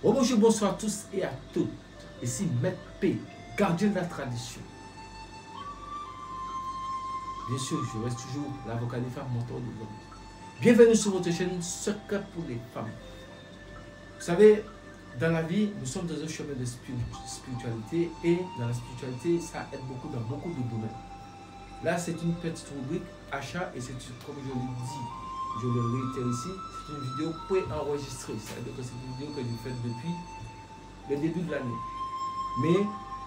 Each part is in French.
Oh, bonjour, bonsoir à tous et à toutes. Ici Maître P, gardien de la tradition. Bien sûr, je reste toujours l'avocat des femmes, mentor des hommes. Bienvenue sur votre chaîne Secret pour les femmes. Vous savez, dans la vie, nous sommes dans un chemin de spiritualité et dans la spiritualité, ça aide beaucoup dans beaucoup de domaines. Là, c'est une petite rubrique achat et c'est, comme je le dis, je le réitère ici, c'est une vidéo pré-enregistrée. C'est-à-dire que c'est une vidéo que j'ai faite depuis le début de l'année. Mais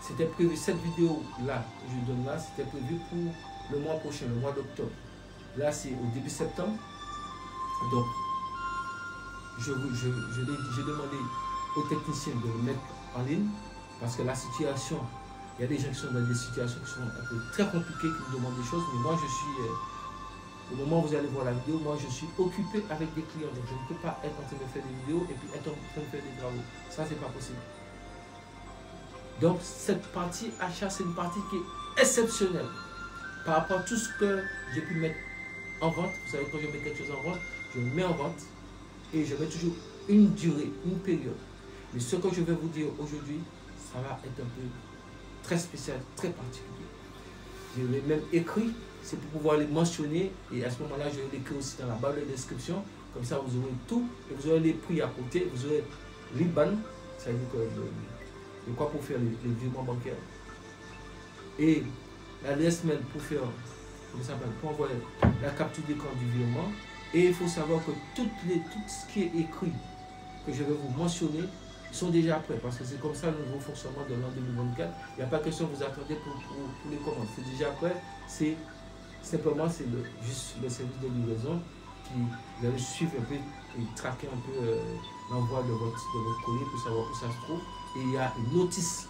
c'était prévu, cette vidéo-là que je donne là, c'était prévu pour le mois prochain, le mois d'octobre. Là, c'est au début septembre. Donc, j'ai demandé aux techniciens de le mettre en ligne parce que la situation, il y a des gens qui sont dans des situations qui sont un peu très compliquées, qui me demandent des choses, mais moi je suis, au moment où vous allez voir la vidéo, moi je suis occupé avec des clients, donc je ne peux pas être en train de faire des vidéos et puis être en train de faire des travaux. Ça, c'est pas possible. Donc, cette partie achat, c'est une partie qui est exceptionnelle par rapport à tout ce que j'ai pu mettre en vente. Vous savez, quand je mets quelque chose en vente, je le mets en vente et je mets toujours une durée, une période. Mais ce que je vais vous dire aujourd'hui, ça va être un peu très spécial, très particulier. Je l'ai même écrit, c'est pour pouvoir les mentionner et à ce moment-là, je vais l'écrire aussi dans la barre de description. Comme ça, vous aurez tout et vous aurez les prix à côté, vous aurez l'IBAN, ça veut dire que de quoi pour faire les virements bancaires et l'adresse mail pour faire, pour envoyer la capture d'écran du virement. Et il faut savoir que tout ce qui est écrit, que je vais vous mentionner, sont déjà prêts, parce que c'est comme ça le nouveau fonctionnement de l'an 2024. Il n'y a pas question que vous attendez pour les commandes. C'est déjà prêt. C'est simplement juste le service de livraison qui vous allez suivre un peu et traquer un peu l'envoi de votre courrier pour savoir où ça se trouve. Et il y a une notice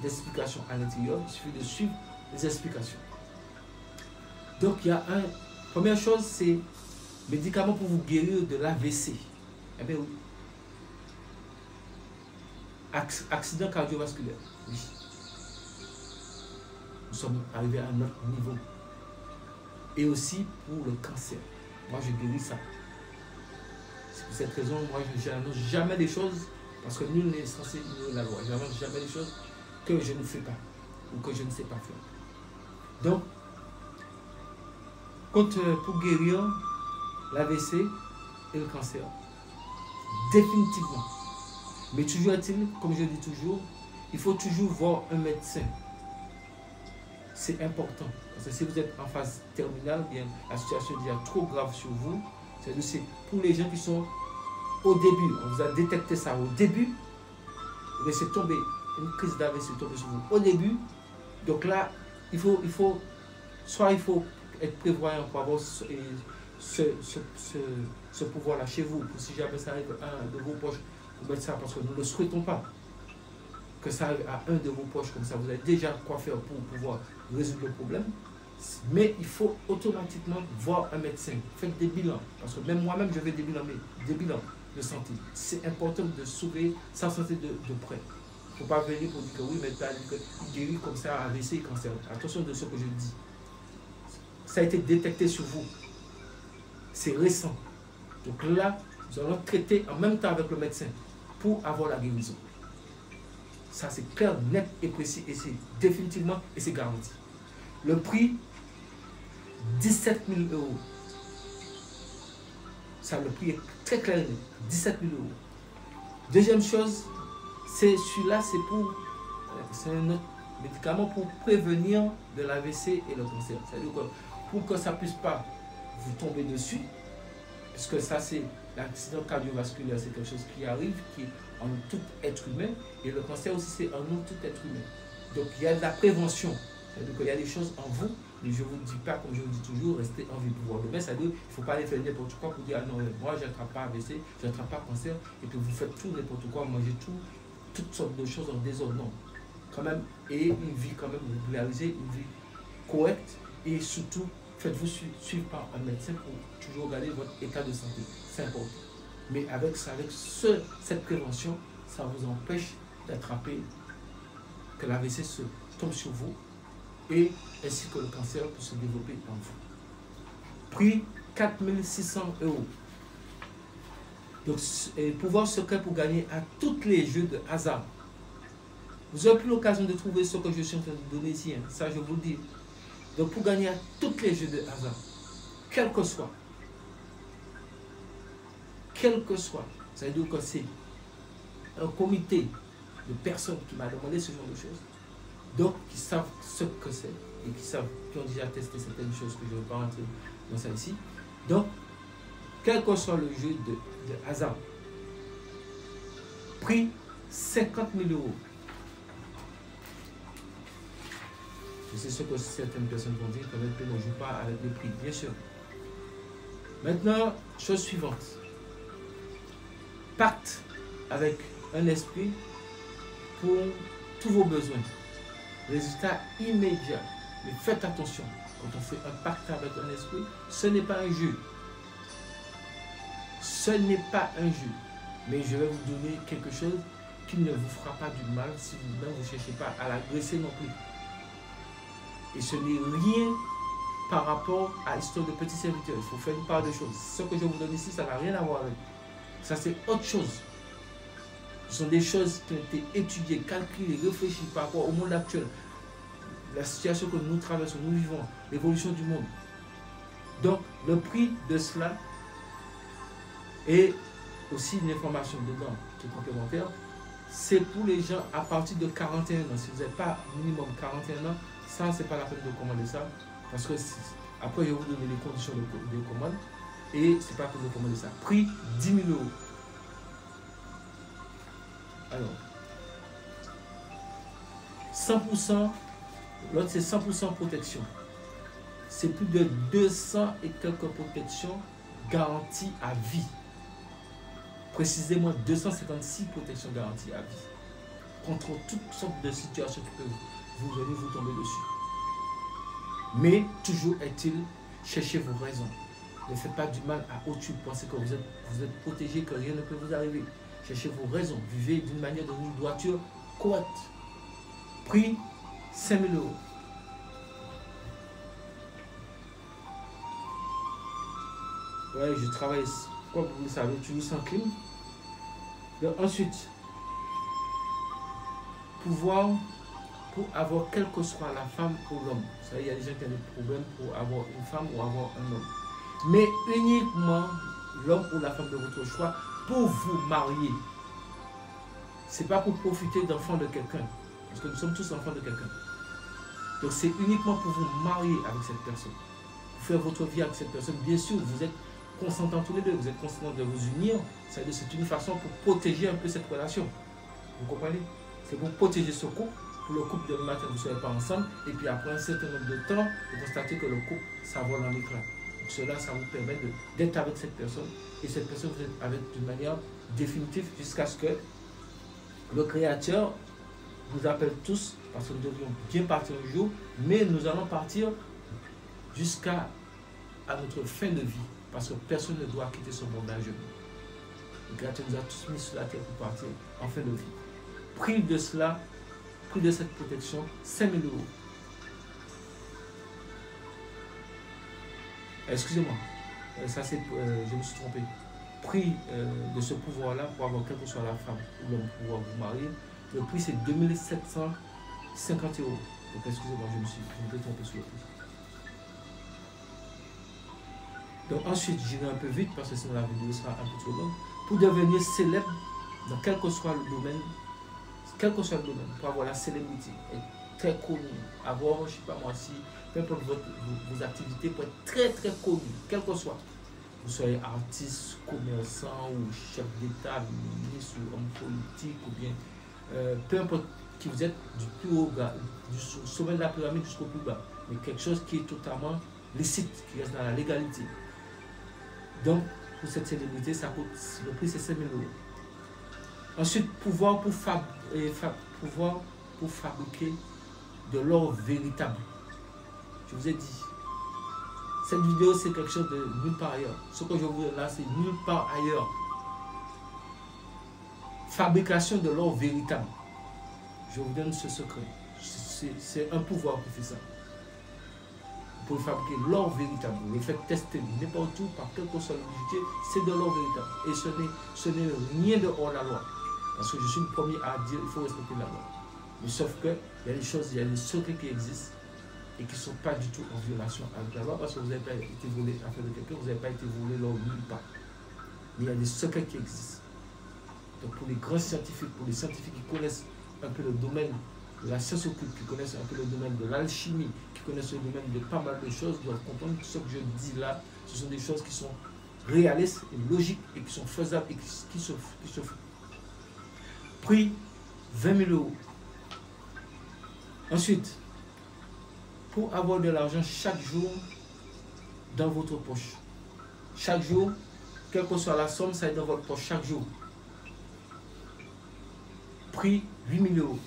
d'explication à l'intérieur. Il suffit de suivre les explications. Donc il y a première chose, c'est médicaments pour vous guérir de l'AVC. Eh bien oui. Accident cardiovasculaire. Oui. Nous sommes arrivés à notre niveau. Et aussi pour le cancer. Moi, je guéris ça. C'est pour cette raison, moi, je n'annonce jamais des choses, parce que nul n'est censé ignorer la loi. Je n'annonce jamais des choses que je ne fais pas, ou que je ne sais pas faire. Donc, pour guérir l'AVC et le cancer, définitivement. Mais toujours est-il, comme je dis toujours, il faut toujours voir un médecin. C'est important. Parce que si vous êtes en phase terminale, bien, la situation est déjà trop grave sur vous. C'est pour les gens qui sont au début. On vous a détecté ça au début. Mais c'est tombé. Une crise d'AVC tombée sur vous au début. Donc là, il faut être prévoyant pour avoir ce pouvoir-là chez vous. Pour si jamais ça arrive à un de vos proches, vous mettez ça parce que nous ne le souhaitons pas. Que ça arrive à un de vos proches, comme ça vous avez déjà quoi faire pour pouvoir résoudre le problème. Mais il faut automatiquement voir un médecin. Faites des bilans. Parce que même moi-même, je fais des bilans de santé. C'est important de sauver sa santé de près. Il ne faut pas venir pour dire que oui, mais il guérit comme ça AVC et cancer. Attention de ce que je dis. Ça a été détecté sur vous. C'est récent. Donc là, nous allons traiter en même temps avec le médecin pour avoir la guérison. Ça, c'est clair, net et précis et c'est définitivement et c'est garanti. Le prix, 17 000 €. Ça, le prix est très clair, 17 000 €. Deuxième chose, c'est celui-là, c'est un autre médicament pour prévenir de l'AVC et le cancer. C'est-à-dire que pour que ça ne puisse pas vous tomber dessus, puisque ça, c'est l'accident cardiovasculaire, c'est quelque chose qui arrive, qui est en tout être humain, et le cancer aussi, c'est en nous, tout être humain. Donc, il y a de la prévention. C'est-à-dire qu'il y a des choses en vous, mais je ne vous dis pas, comme je vous dis toujours, restez en vie pour voir le bien. C'est-à-dire qu'il ne faut pas aller faire n'importe quoi pour dire, ah non, moi, je n'attrape pas AVC, je n'attrape pas cancer, et puis vous faites tout, n'importe quoi, mangez toutes sortes de choses en désordre. Non. Quand même, et une vie quand même régularisée, une vie correcte, et surtout, faites-vous suivre par un médecin pour toujours garder votre état de santé. C'est important. Mais avec cette prévention, ça vous empêche d'attraper que l'AVC se tombe sur vous et ainsi que le cancer peut se développer en vous. Prix 4 600 €. Donc, pouvoir secret pour gagner à tous les jeux de hasard. Vous n'aurez plus l'occasion de trouver ce que je suis en train de donner ici. Hein. Ça, je vous le dis. Donc, pour gagner à tous les jeux de hasard, quel que soit, ça veut dire que c'est un comité de personnes qui m'a demandé ce genre de choses, donc qui savent ce que c'est et qui ont déjà testé certaines choses que je ne vais pas rentrer dans ça ici. Donc, quel que soit le jeu de hasard, prix 50 000 euros. Je sais ce que certaines personnes vont dire, peut-être que ne joue pas avec le prix, bien sûr. Maintenant, chose suivante. Pacte avec un esprit pour tous vos besoins. Résultat immédiat. Mais faites attention, quand on fait un pacte avec un esprit, ce n'est pas un jeu. Ce n'est pas un jeu. Mais je vais vous donner quelque chose qui ne vous fera pas du mal si vous-même vous ne cherchez pas à l'agresser non plus. Et ce n'est rien par rapport à l'histoire de petits serviteurs. Il faut faire une part de choses. Ce que je vous donne ici, ça n'a rien à voir avec. Ça, c'est autre chose. Ce sont des choses qui ont été étudiées, calculées, réfléchies par rapport au monde actuel. La situation que nous traversons, nous vivons, l'évolution du monde. Donc, le prix de cela et aussi une information dedans qui est complémentaire, c'est pour les gens à partir de 41 ans. Si vous n'avez pas minimum 41 ans, ça, c'est pas la peine de commander ça. Parce que après, je vais vous donner les conditions de commande. Et c'est pas la peine de commander ça. Prix 10 000 euros. Alors, 100%, l'autre c'est 100% protection. C'est plus de 200 et quelques protections garanties à vie. Précisément 256 protections garanties à vie. Contre toutes sortes de situations qui peuvent vous venir vous tomber dessus. Mais toujours est-il, cherchez vos raisons. Ne faites pas du mal à autrui. Pensez que vous êtes protégé, que rien ne peut vous arriver. Cherchez vos raisons. Vivez d'une manière, d'une droiture correcte. Prix 5 000 euros. Ouais, je travaille, comme vous le savez, toujours sans clim. Donc, ensuite, pouvoir pour avoir quelle que soit la femme ou l'homme. Il y a des gens qui ont des problèmes pour avoir une femme ou avoir un homme. Mais uniquement l'homme ou la femme de votre choix pour vous marier. Ce n'est pas pour profiter d'enfants de quelqu'un. Parce que nous sommes tous enfants de quelqu'un. Donc c'est uniquement pour vous marier avec cette personne. Pour faire votre vie avec cette personne. Bien sûr, vous êtes consentants tous les deux. Vous êtes consentants de vous unir. C'est une façon pour protéger un peu cette relation. Vous comprenez? C'est pour protéger ce couple. Pour le couple, demain matin, vous ne soyez pas ensemble. Et puis après un certain nombre de temps, vous constatez que le couple, ça vole en éclat. Donc cela, ça vous permet d'être avec cette personne. Et cette personne, vous êtes avec d'une manière définitive jusqu'à ce que le Créateur nous appelle tous, parce que nous devrions bien partir un jour, mais nous allons partir jusqu'à notre fin de vie, parce que personne ne doit quitter ce monde à genoux. Le Créateur nous a tous mis sur la terre pour partir en fin de vie. Prix de cela, prix de cette protection, 5 000 euros. Excusez-moi, ça c'est, je me suis trompé. Prix de ce pouvoir-là pour avoir quelle que soit la femme ou l'homme pour pouvoir vous marier, le prix c'est 2 750 euros. Donc excusez-moi, je me suis trompé sur le prix. Donc ensuite, j'irai un peu vite parce que sinon la vidéo sera un peu trop longue. Pour devenir célèbre dans quel que soit le domaine, pour avoir la célébrité, être très connu, avoir, je ne sais pas moi, si peu importe vos activités pour être très très connu, quel que soit. Vous soyez artiste, commerçant ou chef d'État, ministre ou homme politique ou bien peu importe qui vous êtes, du plus haut bas, du sommet de la pyramide jusqu'au plus bas, mais quelque chose qui est totalement licite, qui reste dans la légalité. Donc, pour cette célébrité, ça coûte, le prix c'est 5 000 euros. Ensuite, pouvoir pour fabriquer de l'or véritable. Je vous ai dit, cette vidéo c'est quelque chose de nulle part ailleurs. Ce que je vous dis là, c'est nulle part ailleurs. Fabrication de l'or véritable. Je vous donne ce secret. C'est un pouvoir qui fait ça. pour fabriquer l'or véritable. Vous le faites tester n'importe où, par quel que soit l'utilité, c'est de l'or véritable. Et ce n'est rien de hors la loi. Parce que je suis le premier à dire qu'il faut respecter la loi. Mais sauf que il y a des choses, il y a des secrets qui existent et qui ne sont pas du tout en violation avec la loi parce que vous n'avez pas été volé à faire de quelqu'un, vous n'avez pas été volé l'or nulle part. Mais il y a des secrets qui existent. Donc pour les grands scientifiques, pour les scientifiques qui connaissent un peu le domaine de la science occulte, qui connaissent un peu le domaine de l'alchimie, qui connaissent le domaine de pas mal de choses, doivent comprendre que ce que je dis là, ce sont des choses qui sont réalistes et logiques et qui sont faisables et qui se font. Prix 20 000 euros. Ensuite, pour avoir de l'argent chaque jour dans votre poche. Chaque jour, quelle que soit la somme, ça est dans votre poche chaque jour. Prix 8 000 euros.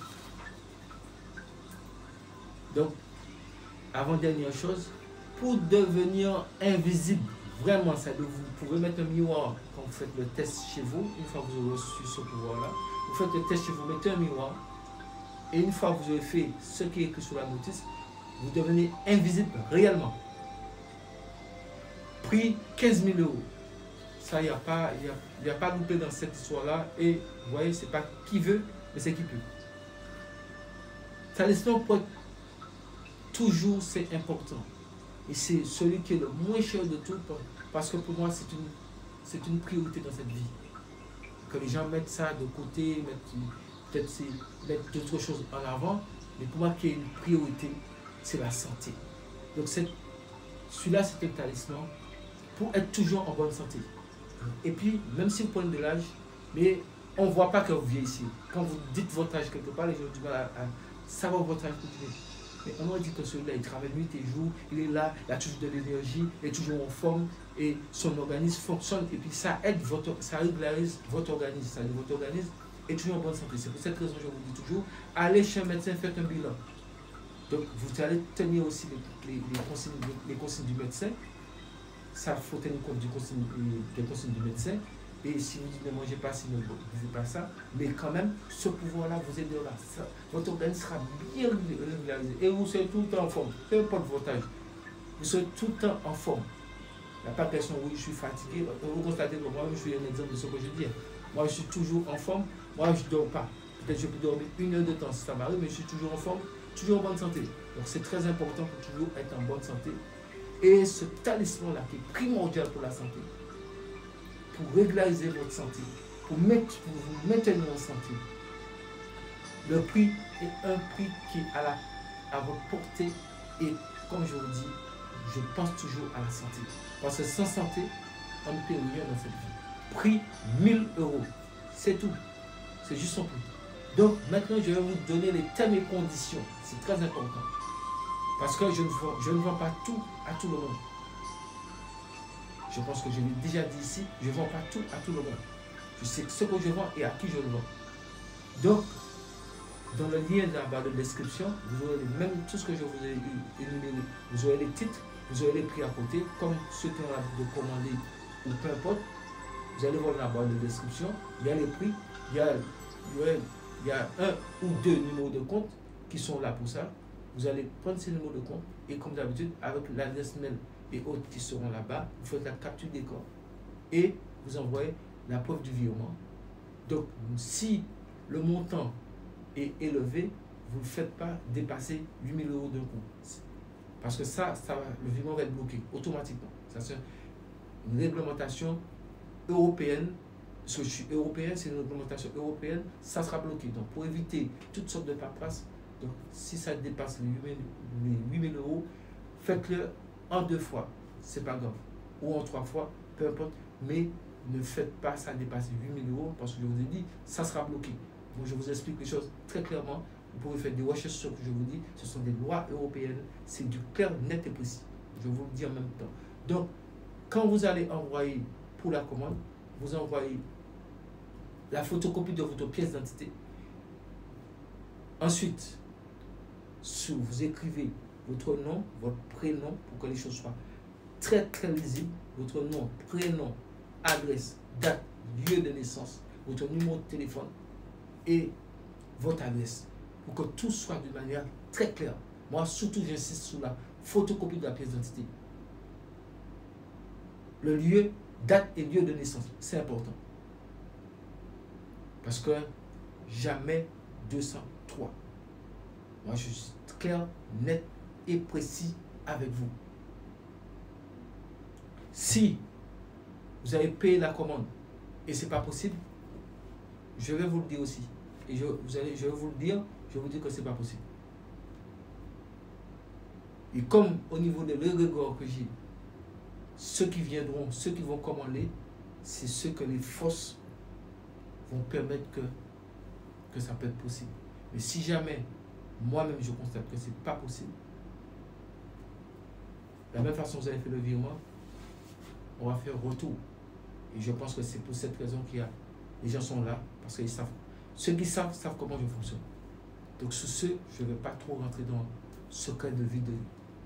Donc, avant-dernière chose, pour devenir invisible, vraiment, ça, vous pouvez mettre un miroir quand vous faites le test chez vous, une fois que vous avez reçu ce pouvoir-là. Vous faites le test chez vous, mettez un miroir, et une fois que vous avez fait ce qui est écrit sur la notice, vous devenez invisible réellement. Prix 15 000 euros. Ça, il n'y a pas loupé dans cette histoire-là. Et vous voyez, c'est pas qui veut, mais c'est qui peut. Talisman pour être toujours, c'est important. Et c'est celui qui est le moins cher de tout, parce que pour moi, c'est une priorité dans cette vie. Que les gens mettent ça de côté, mettent d'autres choses en avant, mais pour moi, qui est une priorité, c'est la santé. Donc celui-là, c'est un talisman pour être toujours en bonne santé. Et puis, même si vous prenez de l'âge, mais on ne voit pas que vous vieillissez. Quand vous dites votre âge quelque part, les gens ont du mal à savoir votre âge. Mais on m'a dit que celui-là, il travaille nuit et jour, il est là, il a toujours de l'énergie, il est toujours en forme et son organisme fonctionne. Et puis ça aide ça régularise votre organisme. Ça aide votre organisme est toujours en bonne santé. C'est pour cette raison que je vous dis toujours, allez chez un médecin, faites un bilan. Donc vous allez tenir aussi les consignes du médecin. Ça, il faut tenir compte des consignes du médecin. Et si vous dites ne mangez pas, si ne buvez pas ça, mais quand même, ce pouvoir-là vous aidera. Votre organisme sera bien régularisé. Et vous serez tout le temps en forme. Peu importe votre âge. Vous serez tout le temps en forme. Il n'y a pas de question, oui, je suis fatigué. Vous constatez que moi-même, je suis un exemple de ce que je dis. Moi, je suis toujours en forme. Moi, je ne dors pas. Peut-être que je peux dormir 1 heure de temps si ça m'arrive, mais je suis toujours en forme, toujours en bonne santé. Donc, c'est très important pour toujours être en bonne santé. Et ce talisman-là, qui est primordial pour la santé, pour régulariser votre santé, pour vous maintenir en santé, le prix est un prix qui est à votre portée. Et comme je vous dis, je pense toujours à la santé. Parce que sans santé, on ne peut rien dans cette vie. Prix 1000 euros. C'est tout. C'est juste son prix. Donc maintenant, je vais vous donner les termes et conditions. C'est très important. Parce que je ne vends pas tout à tout le monde. Je pense que je l'ai déjà dit ici, je ne vends pas tout à tout le monde. Je sais ce que je vends et à qui je le vends. Donc, dans le lien de la barre de description, vous aurez tout ce que je vous ai énuméré. Vous aurez les titres, vous aurez les prix à côté, comme ceux qui ont l'habitude de commander ou peu importe. Vous allez voir dans la barre de description, il y a les prix, il y a 1 ou 2 numéros de compte qui sont là pour ça. Vous allez prendre ces numéros de compte et comme d'habitude, avec l'adresse mail et autres qui seront là-bas, vous faites la capture d'écran et vous envoyez la preuve du virement. Donc, si le montant est élevé, vous ne faites pas dépasser 8 000 euros d'un coup. Parce que le virement va être bloqué automatiquement. Ça, c'est une réglementation européenne. Parce que je suis européen, c'est une réglementation européenne, ça sera bloqué. Donc, pour éviter toutes sortes de paperasses, donc si ça dépasse les 8 000 euros, faites-le en 2 fois, c'est pas grave. Ou en 3 fois, peu importe. Mais ne faites pas ça dépasser 8 000 euros parce que je vous ai dit, ça sera bloqué. Donc, je vous explique les choses très clairement. Vous pouvez faire des recherches sur ce que je vous dis. Ce sont des lois européennes. C'est du clair, net et précis. Je vous le dis en même temps. Donc, quand vous allez envoyer pour la commande, vous envoyez la photocopie de votre pièce d'identité. Ensuite, vous écrivez votre nom, votre prénom pour que les choses soient très très lisibles. Votre nom, prénom, adresse, date, lieu de naissance, votre numéro de téléphone et votre adresse pour que tout soit de manière très claire. Moi, surtout, j'insiste sur la photocopie de la pièce d'identité. Le lieu, date et lieu de naissance, c'est important. Parce que jamais 203. Moi, je suis clair, net et précis avec vous. Si vous avez payé la commande et ce n'est pas possible, je vais vous le dire aussi. Et je vais vous le dire, je vais vous dire que ce n'est pas possible. Et comme au niveau de l'égregore que j'ai, ceux qui viendront, ceux qui vont commander, c'est ceux que les forces vont permettre que ça peut être possible. Mais si jamais, moi-même, je constate que ce n'est pas possible, de la même façon que vous avez fait le virement, on va faire retour. Et je pense que c'est pour cette raison qu'il y a. Les gens sont là parce qu'ils savent. Ceux qui savent comment je fonctionne. Donc, sur ce, je ne vais pas trop rentrer dans le secret de vie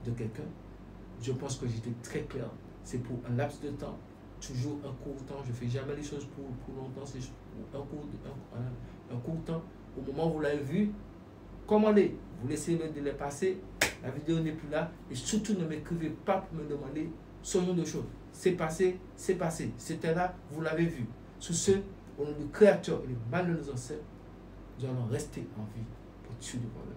de quelqu'un. Je pense que j'étais très clair. C'est pour un laps de temps, toujours un court temps. Je ne fais jamais les choses pour longtemps. C'est un court temps. Au moment où vous l'avez vu, commandez. Vous laissez le délai passer. La vidéo n'est plus là. Et surtout, ne m'écrivez pas pour me demander ce genre de choses. C'est passé, c'est passé. C'était là, vous l'avez vu. Sous ce, au nom du Créateur et du mal de nos ancêtres, nous allons rester en vie pour tuer le problème.